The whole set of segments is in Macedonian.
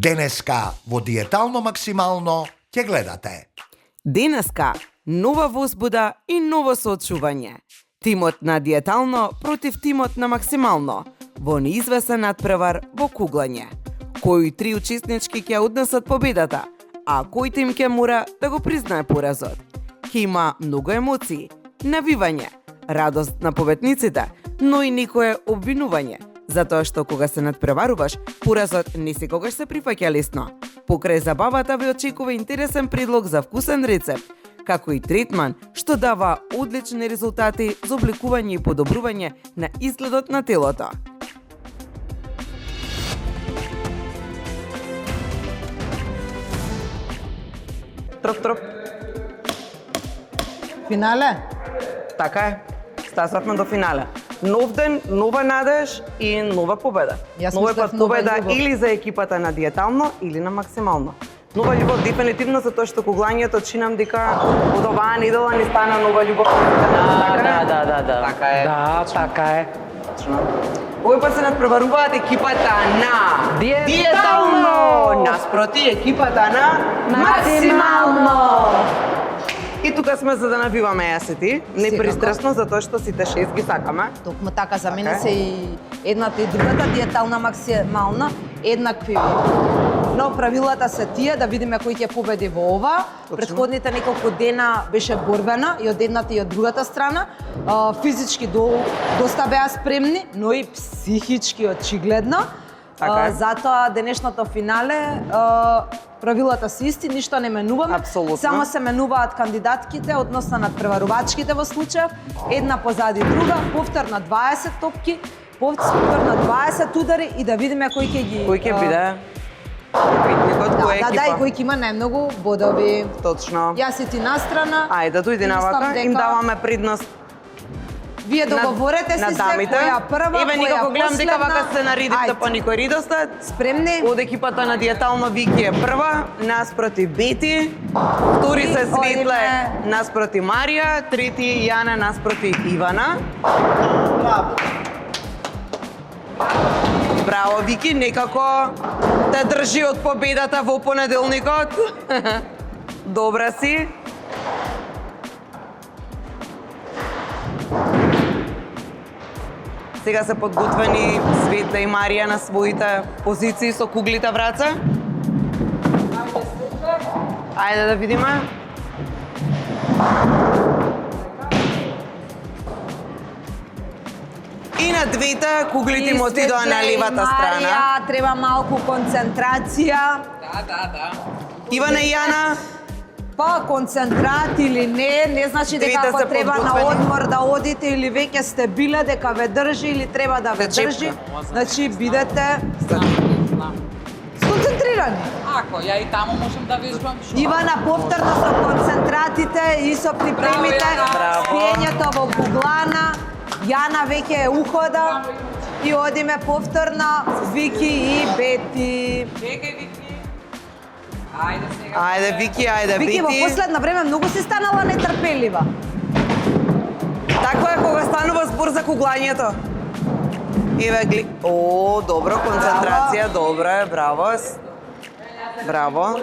Денеска во Диетално максимално ќе гледате. Денеска нова возбуда и ново соочување. Тимот на Диетално против тимот на Максимално во неизвесен надпревар во куглање. Кои три учеснички ќе однесат победата, а кој тим ќе мора да го признае поразот. Ќе има многу емоции, навивање, радост на победниците, но и некое обвинување, затоа што кога се надпреваруваш, поразот не секогаш се прифаќа лесно. Покрај забавата ве очекува интересен предлог за вкусен рецепт, како и третман што дава одлични резултати за облекување и подобрување на изгледот на телото. Троп. Финале? Така е. Стасавме до финале. Нов ден, нова надеж и нова победа. Нова победа или за екипата на Диетално или на Максимално. Нова љубов дефинитивно затоа што куглањето чинам дека од оваа недела ни стана нова љубов. Да. Така е. Да, така е. Овој пат се надпреваруваат екипата на Диетално наспроти екипата на Максимално. И тука сме за да навиваме јас и ти, непристрасно затоа што сите 6 ги сакаме. Токму така, за мене се и едната и другата Диетална максимална еднакви. Но правилата се тие, да видиме кој ќе победи во ова. Претходните неколку дена беше борбена и од едната и од другата страна. Физички доста беа спремни, но и психички очигледно. Затоа денешното финале правилата се исти, ништо не менуваме. Апсолутно. Само се менуваат кандидатките, односно надпреварувачките во случајов. Една позади друга, повтор на 20 топки, повтор на 20 удари и да видиме кој ќе ги... Кој ќе биде? Да, и кој ќе има најмногу бодови. Точно. Јас и ти настрана. Ајде, дојди навака, им даваме предност. Вие договорете се која прва, Еве никако гледам дека вака се наредите по никој редослед. Спремни? Од екипата на Диетално Вики е прва, наспроти Бети, втори се Светле, наспроти Марија, трети Јана наспроти Ивана. Браво, Вики, некако те држи од победата во понеделникот. Добра си. Сега се подготвени Светле и Марија на своите позиции со куглите в раце. Ајде да видиме. И на двете куглите им отидоа на левата страна. Марија, треба малку концентрација. Да. Ивана и Јана. Па концентрат или не значи дека ако треба на одмор да одите или веќе сте биле дека ве држи или треба да ве држи. Значи бидете сконцентрирани. Ако, ја и таму можам да вежбам. Ивана повторно со концентратите и со припремите, спиењето во куглана. Јана веќе е ухода и одиме повторно Вики и Бети. Чекај, Вики. Ајде сега. Ајде, Вики, ајде, Бети. Вики во последно време многу си станала нетрпелива. Така е кога станува збор за куглањето. Еве, о, добро, концентрација, добро, браво. Браво.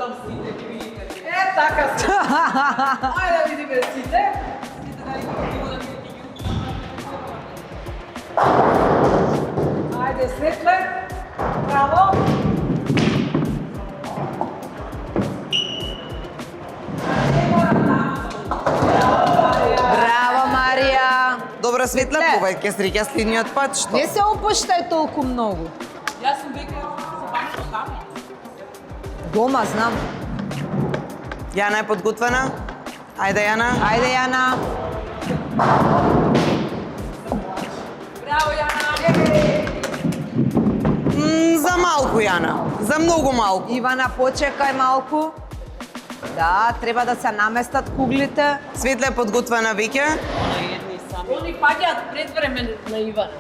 Така се. Ајде да видиме сите. Ајде, Светле. Браво. Браво, Марија. Добро, Светле, повеќе среќа следниот пат, што? Не се опуштај толку многу. Јас сум веќе се таму. Дома, знам. Јана е подготвена. Ајде, Јана. Ајде, Јана. Браво, Јана. За малку, Јана. За многу малку. Ивана, почекај малку. Да, треба да се наместат куглите. Светле е подготвена веќе. Они паѓаат пред време на Ивана.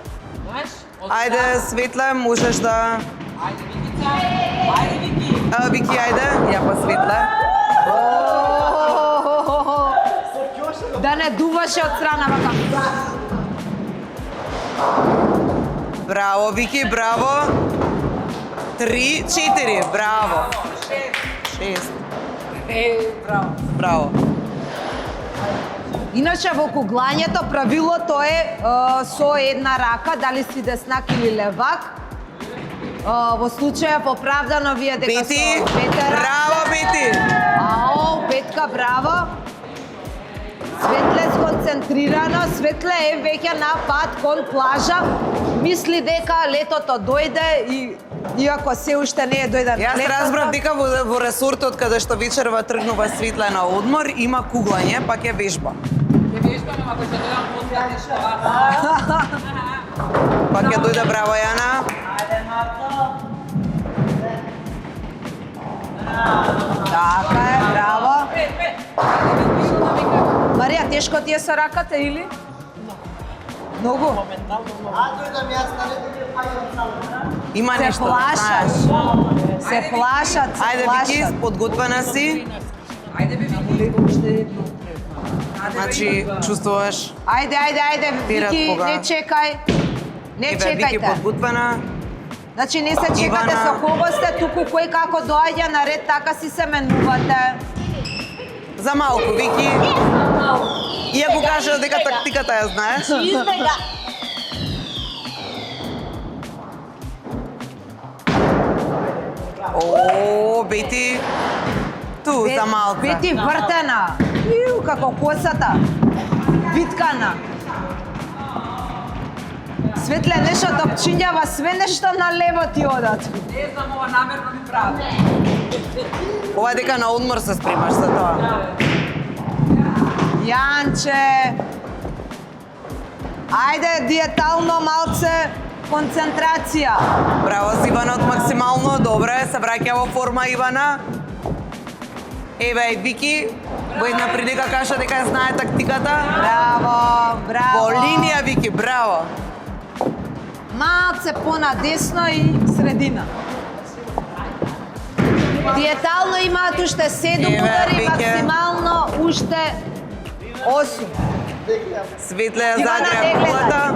Знаеш? Ајде, Светле, можеш да... Ајде, Викица. Ајде, Вики. Вики, ајде. Ја па Светле. Да не дуваше од страна вака. Браво, Вики, браво. 3, 4, браво. 6. Браво. Браво. Иначе во куглањето правилото е со една рака, дали си деснак или левак. Во случајов оправдано вие дека Бети, со двете раце. браво Бети. Ао, Петка, браво. Светле сконцентрирано, Светле е веќе на пат кон плажа. Мисли дека летото дојде и иако се уште не е дојдено. Јас разбрав дека во ресортот каде што вечерва тргнува Светле на одмор има куглање, па ќе вежба. Ќе вежбаме, ако ќе дојдам после што Па ќе дојде браво Јана. Така е, браво. Марија, тешко ти е со раката или? Многу. Има Се нешто. плашаш. знаеш. Се плашат, се Ајде Вики, плашат. подготвена си. Ајде бе Вики, уште едно. Значи, чувствуваш. Ајде, Терат Вики, кога. не чекај. Не Еве Вики чекајте. подготвена. Значи не се чекате Ивана. со кого сте, туку кој како доаѓа на ред, така си се менувате. За малку Вики. Иако кажа дека тактиката ја знаеш. Избега. О, Бети. Ту за малку. Бети вртена. Иу, како косата. Виткана. Светле нешто топчињава, све нешто на лево ти одат. Не знам, ова намерно ми прави. Ова е дека на одмор се спремаш за тоа. Јанче. Ајде, диетално малце концентрација. Браво за Иванот, максимално добре, се враќа во форма Ивана. Еве и Вики, во една прилика кажа дека ја знае тактиката. Браво, браво. Во линија Вики, браво. Малце понадесно и средина. Диетално имаат уште 7 Еве, удари, Вике. максимално уште 8. Светле ја Ивана, загреа не гледај. куглата.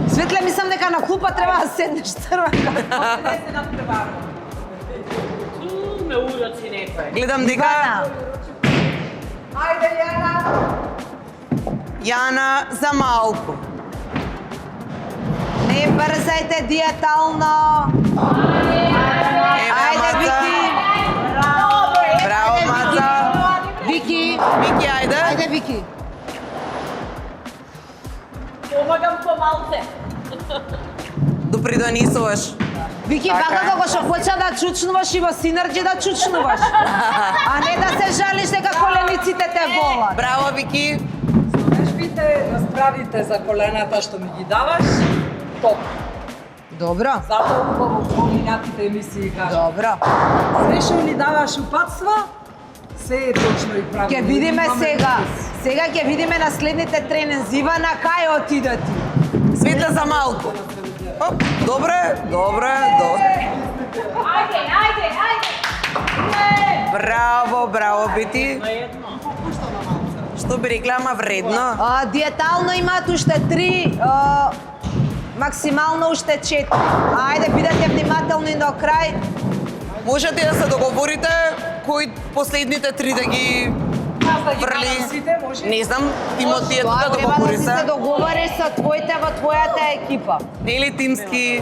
Светле, мислам дека на клупа треба да седнеш црвена. Не се надпреварувам. Ту ме уроци некој. Гледам дека Ивана, Ајде, Јана. Јана за малку. не брзајте диетално. Еве Ајде, Маца. Вики. Браво Маца. Вики. Вики, ајде. Ајде, Вики. Помагам по малце. Допридонесуваш. Вики, Така бака е. како што хоча да чучнуваш и во синерџи да чучнуваш. А не да се жалиш дека колениците те болат. Браво Вики. Вежбите расправите за колената што ми ги даваш, топ. Добро. Затоа убаво поминатите емисии кажа. Добро. Све што ни даваш упатства, се е точно и правилно. Ќе видиме Имаме сега. вкус. Сега ќе видиме на следните тренинзи. Ивана, кај отиде ти? Светле за малку. Оп, добре, добре, добре. Ајде. Браво, браво Бети. На едно. Што би рекла, ама вредно. Диетално имаат уште 3, максимално уште 4. Ајде, бидете внимателни до крај. Можете да се договорите кои последните 3 да ги Аз да ги Фрли. дадам сите, може? не знам, тимот ти е Тоа тука треба да договори си се се. договориш со твоите во твојата екипа. Или тимски.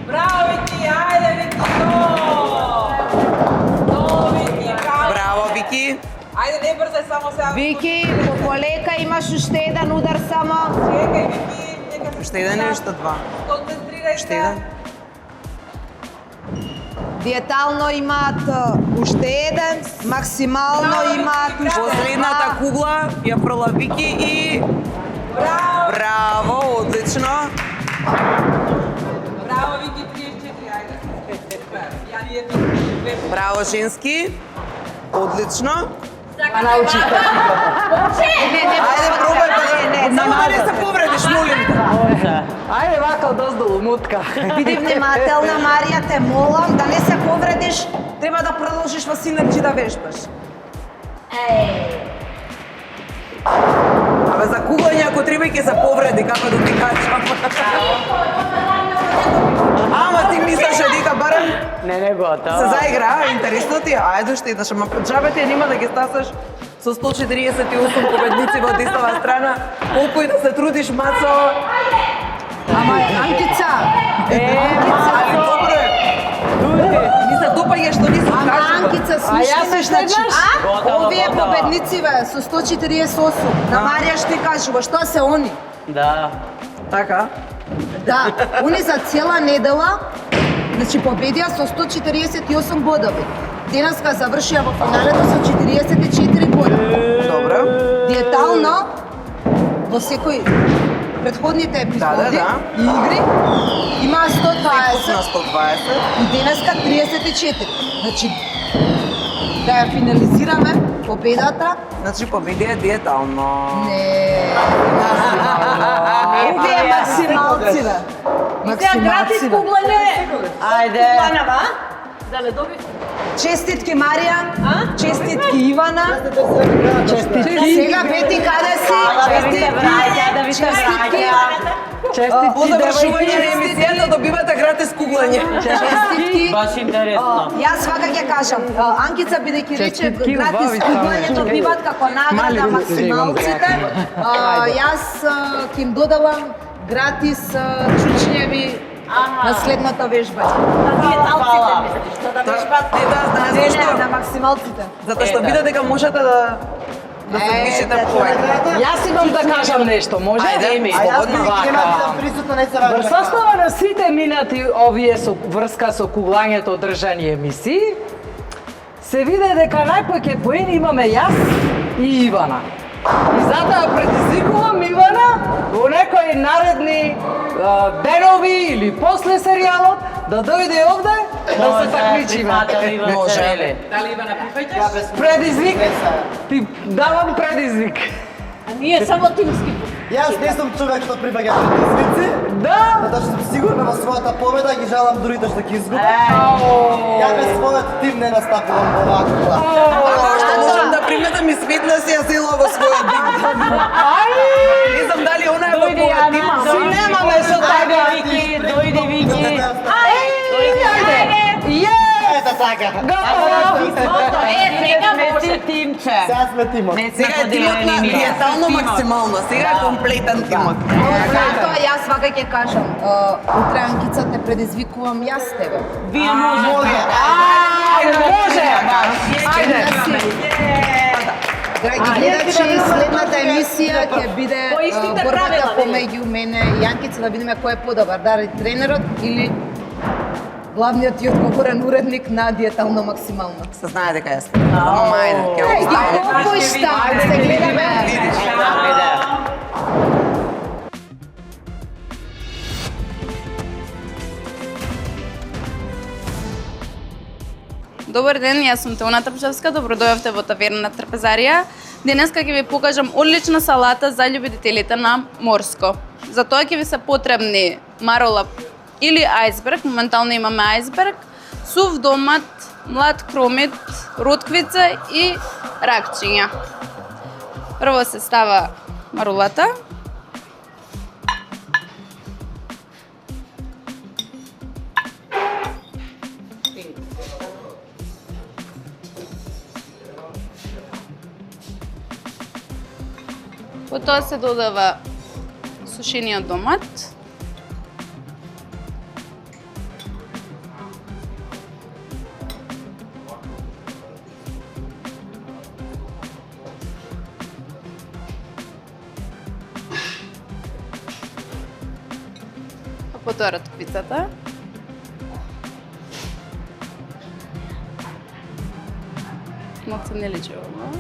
Браво, Вики, ајде, Вики, до! Вики, браво! Браво Вики. Ајде, не брзај само сега. Вики, по полека имаш уште еден удар само. Чекај, Вики, нека се Уште еден или уште два? концентрирај Уште се. еден. Диетално имаат уште еден, максимално имаат уште Последната кугла ја фрла Вики и Браво! браво, одлично. Браво, Вики, 34, ајде. Ја ни е две. Браво женски. Одлично. Ајде пробај па да. Само да не се повредиш, молим те. Ајде вака одоздолу, мутка. Биди внимателна, Марија, те молам да не се повредиш. Треба да продолжиш во синерџи да вежбаш. Абе за куглање ако треба ќе се повреди, како да ти кажам. Ама ти мислеше дека барем Не готово. се заигра, интересно ти, ајде ще идеш, ама джабе нема да ги стасаш со 148 победници во деснава страна, колку и да се трудиш, Мацо. Ама Анкица, Али добро е. Ми се допаѓа што не се ама кажува. Анкица А ја слушай, се штеднаш? овие победнициве со 148, на Марија што кажува, што се они? Да. Така. Да, они за цела недела, значи победија со 148 бодови. Денеска завршија во финалето со 44 бода. Добро. Диетално во секој претходните епизоди Да. игри имаа 120 На 120. и денеска 34. Значи да ја финализираме победата. Значи победија диетално. Не. Овие максималциве. Сега гратис куглање. Ајде. Планава, да не добив. Честитки Марија, честитки Ивана. Честитки. Сега Бети каде си? Честитки. По завршување на емисијата добивате гратис куглање. Честитки. Баш интересно. Јас свака ќе кажам, Анкица бидејќи рече Честитки, гратис убави куглање станува. добиваат како награда максималците. Јас ќе им додавам гратис чучњеви на следната вежба. Диеталците мислиш, што да вежбат? Не, да, знаеш Не, зашто? на максималците. Затоа што виде дека можете да се впишете повеќе. Јас имам да кажам нешто, може? Ајде, Слободно. вака. Врз состава на сите минати овие со врска со куглањето одржани емисии, се виде дека најпоќе поени имаме јас и Ивана. И затоа предизвикувам Ивана во некои наредни денови или после серијалот да дојде овде да се такмичиме. Може. Дали Ивана прифаќаш? Предизвик. Ти давам предизвик. А ние само тимски. Јас не сум човек што прифаќа предизвици, Да. затоа што сум сигурна во својата победа и ги жалам другите што ќе изгубат. Ја без својот тим не настапувам во оваква класа. Ако што можам да приметам и Светна си ја села во својот дим. Не знам дали она е во твојот тим. Си немаме со така. Дојди, Вики. Ајде. Ето така. Готово. Сега може. Ти тимче. Сега сме тимот. Сега е тимот на диетално максимално, сега е комплетен тимот. Затоа јас свака ќе кажам, утре Анкица те предизвикувам јас тебе. Вие можете. Ајде, може. Ајде. Драги гледачи, следната емисија ќе биде По истите борбата правила, помеѓу мене и Анкица да видиме кој е подобар, дали тренерот или главниот и одговорен уредник на диетално максимално. Се знае дека јас. Ама ајде, ќе Ајде, оставам. кој штаб, се гледаме. Добар ден, јас сум Теона Трпчевска, добродојавте во таверна Трпезарија. Денеска ќе ви покажам одлична салата за љубителите на морско. За тоа ќе ви се потребни марола или ајсберг, моментално имаме ајсберг, сув домат, млад кромит, ротквица и ракчиња. Прво се става маролата. Потоа се додава сушениот домат. А потоа ратквицата. Малце не личи ово.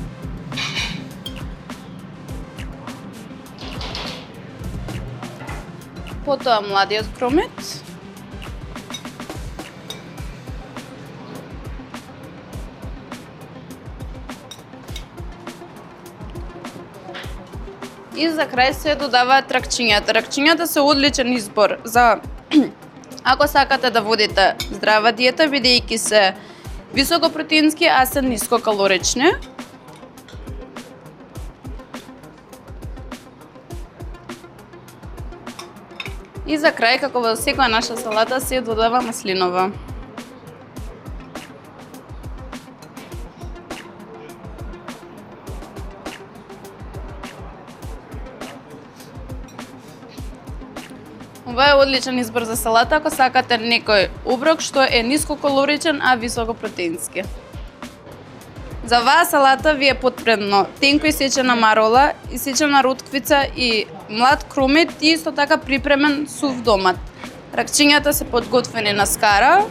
Потоа младиот кромит. И за крај се додаваат ракчињата. Ракчињата се одличен избор за ако сакате да водите здрава диета, бидејќи се високопротеински, а се нискокалорични. И за крај, како во секоја наша салата, се додава маслинова. Ова е одличен избор за салата ако сакате некој оброк што е нискокалоричен, а високопротеински. За оваа салата ви е потребно тенко исечена марола, исечена ротквица и млад кромит и исто така припремен сув домат. Ракчињата се подготвени на скара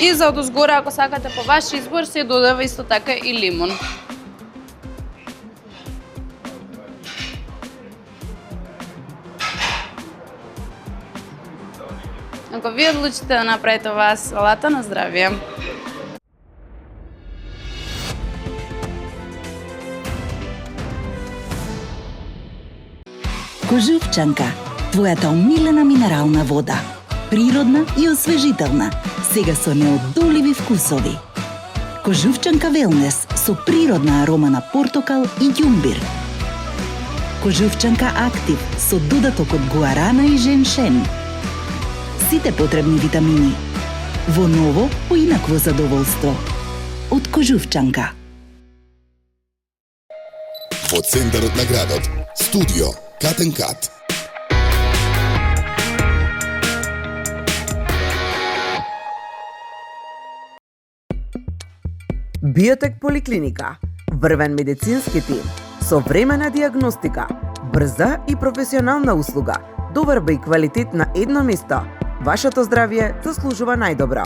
и за одозгоре, ако сакате по ваш избор, се додава исто така и лимон. Ако ви одлучите да направите оваа салата, на здравие! Кожувчанка, твојата омилена минерална вода. Природна и освежителна, сега со неодоливи вкусови. Кожувчанка Велнес со природна арома на портокал и ѓумбир. Кожувчанка Актив со додаток од гуарана и женшен. Сите потребни витамини. Во ново, поинакво задоволство. Од Кожувчанка. Во центарот на градот, студио Катен Кат. Биотек поликлиника, врвен медицински тим, современа диагностика, брза и професионална услуга, доварба и квалитет на едно место. Вашето здравје заслужува најдобро.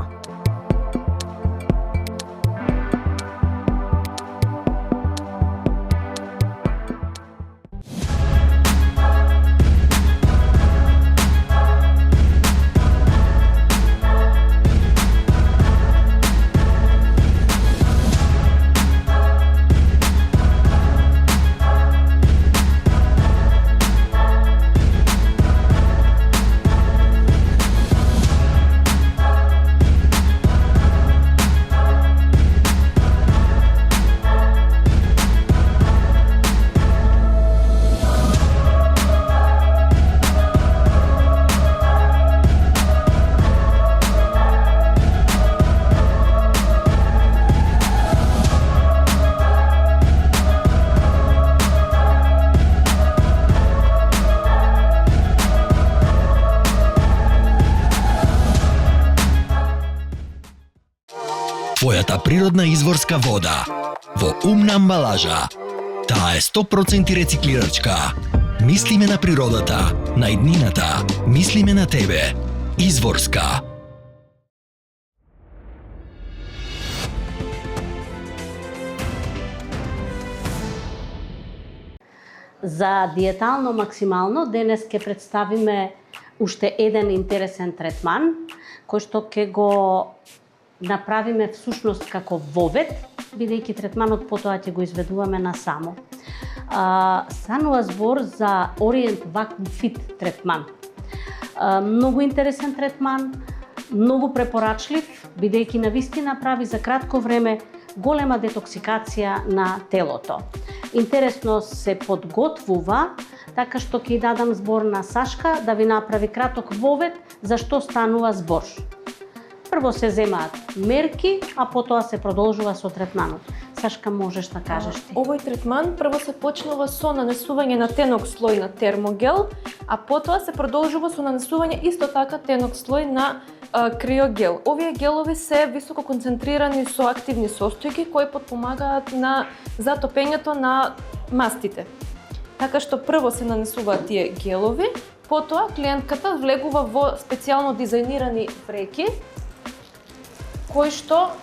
Твојата природна изворска вода во умна амбалажа. Таа е 100% рециклирачка. Мислиме на природата, на иднината, мислиме на тебе. Изворска. За диетално максимално денес ќе представиме уште еден интересен третман кој што ќе го направиме всушност како вовет, бидејќи третманот потоа ќе го изведуваме насамо. Станува збор за Orient Vacuum Fit третман. Многу интересен третман, многу препорачлив, бидејќи навистина прави за кратко време голема детоксикација на телото. Интересно се подготвува, така што ќе дадам збор на Сашка да ви направи краток вовет за што станува збор. Прво се земаат мерки, а потоа се продолжува со третманот. Сашка, можеш да кажеш ти? Овој третман прво се почнува со нанесување на тенок слој на термогел, а потоа се продолжува со нанесување исто така тенок слој на криогел. Овие гелови се високо концентрирани со активни состојки кои потпомагаат на затопењето на мастите. Така што прво се нанесуваат тие гелови, потоа клиентката влегува во специјално дизајнирани вреки кои што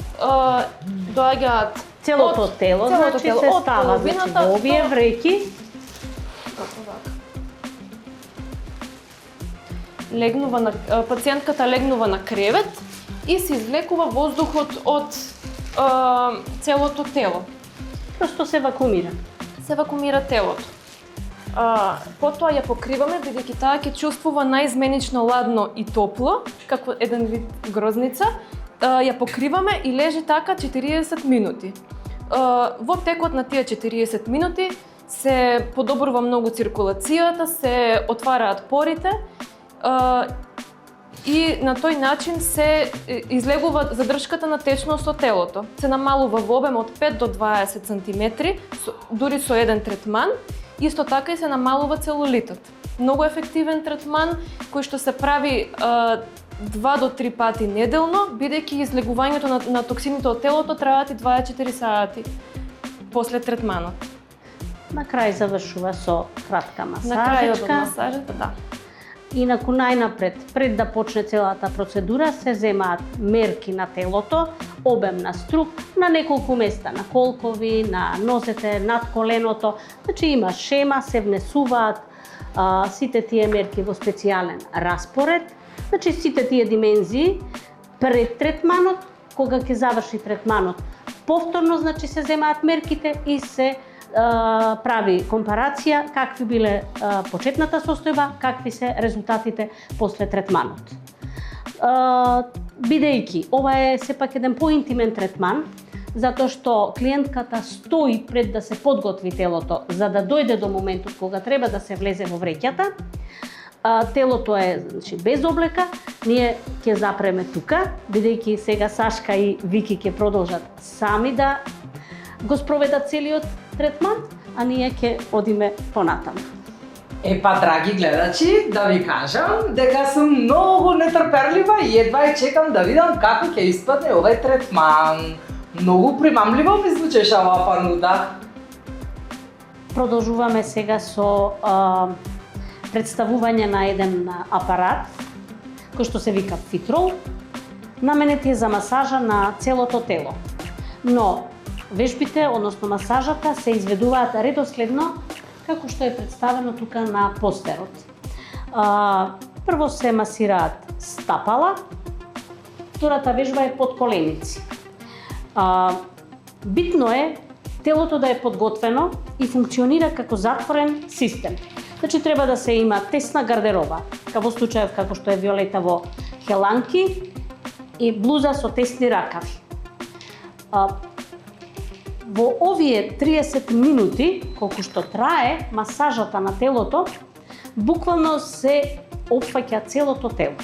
доаѓаат целото тело, значи се става во овие вреки. Пациентката легнува на кревет и се извлекува воздухот од целото тело. Просто се вакуумира. Се вакуумира телото. Потоа ја покриваме, бидејќи таа ќе чувствува наизменично ладно и топло, како еден вид грозница. Ја покриваме и лежи така 40 минути. Во текот на тие 40 минути се подобрува многу циркулацијата, се отвараат порите и на тој начин се излегува задршката на течност од телото. Се намалува во обем од 5 до 20 сантиметри, дури со еден третман. Исто така и се намалува целулитот. Многу ефективен третман кој што се прави 2 до 3 пати неделно, бидејќи излегувањето на токсините од телото траат и 24 сати после третманот. На крај завршува со кратка масажичка. На крајот од масажата, да. Инаку најнапред, пред да почне целата процедура, се земаат мерки на телото, обем на струк, на неколку места, на колкови, на нозете, над коленото. Значи има шема, се внесуваат сите тие мерки во специјален распоред. Значи сите тие димензии пред третманот, кога ќе заврши третманот. Повторно, значи се земаат мерките и се прави компарација какви биле почетната состојба, какви се резултатите после третманот. Бидејќи ова е сепак еден поинтимен третман, затоа што клиентката стои пред да се подготви телото за да дојде до моментот кога треба да се влезе во вреќата. Телото е, значи, без облека, ние ќе запреме тука, бидејќи сега Сашка и Вики ќе продолжат сами да го спроведат целиот третман, а ние ќе одиме понатаму. Драги гледачи, да ви кажам дека сум многу нетрпелива и едва чекам да видам како ќе испадне овој третман. Многу примамливо ми звучеше оваа понуда. Продолжуваме сега со представување на еден апарат кој што се вика Фитрол. Наменет е за масажа на целото тело. Но вежбите, односно масажата, се изведуваат редоследно како што е представено тука на постерот. Прво се масираат стапала, втората вежба е подколеници. Битно е телото да е подготвено и функционира како затворен систем. Значи треба да се има тесна гардероба, во случајов како што е Виолета во хеланки и блуза со тесни ракави. Во овие 30 минути, колку што трае масажата на телото, буквално се опфаќа целото тело.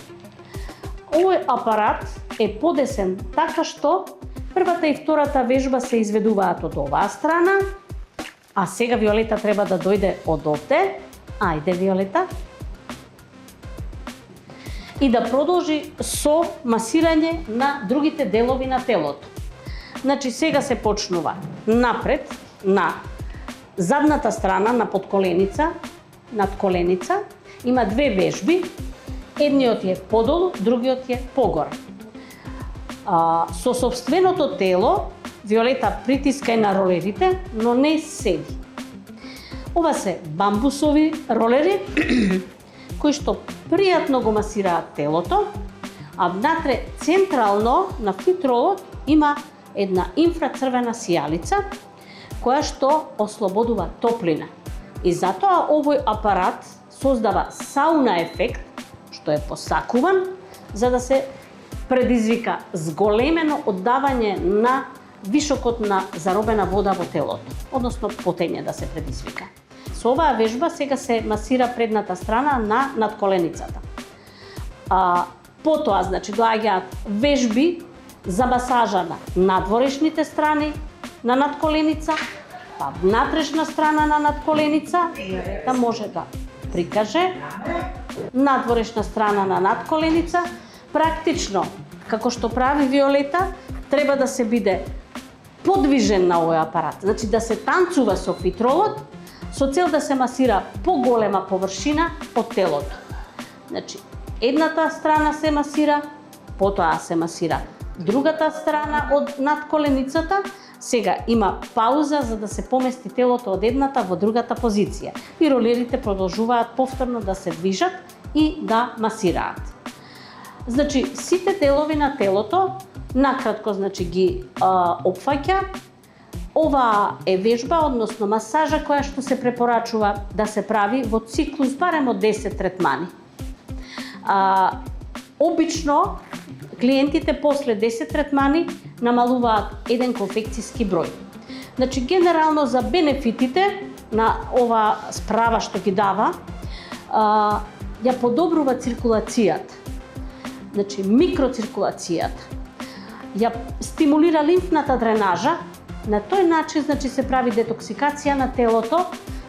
Овој апарат е подесен така што првата и втората вежба се изведуваат од оваа страна, а сега Виолета треба да дојде од овде. Ајде, Виолета. И да продолжи со масирање на другите делови на телото. Значи, сега се почнува напред на задната страна на подколеница, надколеница. Има две вежби. Едниот е подолу, другиот е погоре. Со собственото тело, Виолета притиска и на ролерите, но не седи. Ова се бамбусови ролери, кои што пријатно го масираат телото, а внатре централно на фитролот има една инфрацрвена сијалица, која што ослободува топлина. И затоа овој апарат создава сауна ефект, што е посакуван, за да се предизвика зголемено оддавање на вишокот на заробена вода во телото, односно потење да се предизвика. Со оваа вежба сега се масира предната страна на надколеницата. Потоа, значи, доаѓаат вежби за масажа на надворешните страни на надколеница, па внатрешна страна на надколеница, да може да прикаже, надворешна страна на надколеница. Практично, како што прави Виолета, треба да се биде подвижен на овој апарат, значи да се танцува со фитролот, со цел да се масира поголема површина од телото. Значи, едната страна се масира, потоа се масира другата страна од надколеницата. Сега има пауза за да се помести телото од едната во другата позиција. И ролерите продолжуваат повторно да се движат и да масираат. Значи, сите делови на телото, накратко, значи, ги опфаќа. Ова е вежба, односно масажа, која што се препорачува да се прави во циклус барем од 10 третмани. Обично, клиентите после 10 третмани намалуваат еден конфекцијски број. Значи, генерално за бенефитите на ова справа што ги дава, ја подобрува циркулацијата. значи микроциркулацијата, ја стимулира лимфната дренажа, на тој начин значи се прави детоксикација на телото,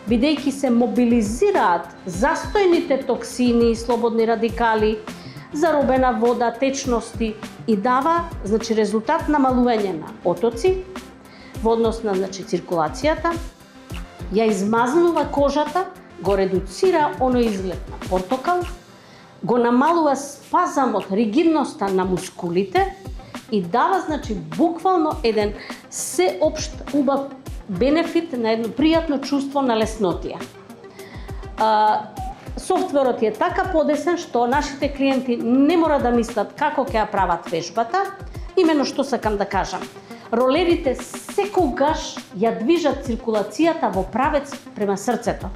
бидејќи се мобилизираат застојните токсини, слободни радикали, заробена вода, течности и дава значи резултат намалување на отоци во однос на значи циркулацијата, ја измазнува кожата, го редуцира оној изглед на портокал, го намалува спазамот, ригидноста на мускулите и дава значи буквално еден сеопшт убав бенефит на едно пријатно чувство на леснотија. Софтверот е така подесен што нашите клиенти не мора да мислат како ќе ја прават вежбата, имено што сакам да кажам. Ролерите секогаш ја движат циркулацијата во правец према срцето.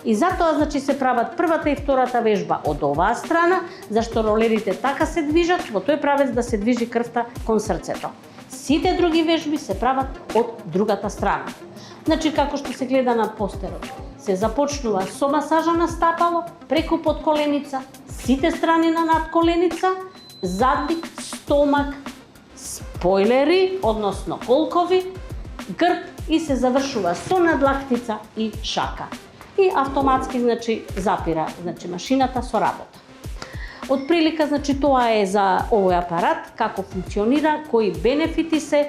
И затоа значи се прават првата и втората вежба од оваа страна, зашто ролерите така се движат во тој правец да се движи крвта кон срцето. Сите други вежби се прават од другата страна. Значи како што се гледа на постерот, се започнува со масажа на стапало, преку подколеница, сите страни на надколеница, задник, стомак, спойлери, односно колкови, грб и се завршува со надлактица и шака. И автоматски значи запира значи машината со работа. Од прилика значи тоа е за овој апарат, како функционира, кои бенефити се,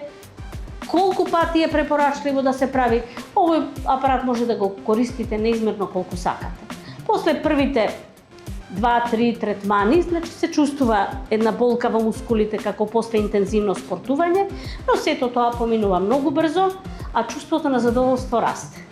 колку пати е препорачливо да се прави. Овој апарат може да го користите неизмерно колку сакате. После првите 2-3 третмани, значи се чувствува една болка во мускулите како после интензивно спортување, но сето тоа поминува многу брзо, а чувството на задоволство расте.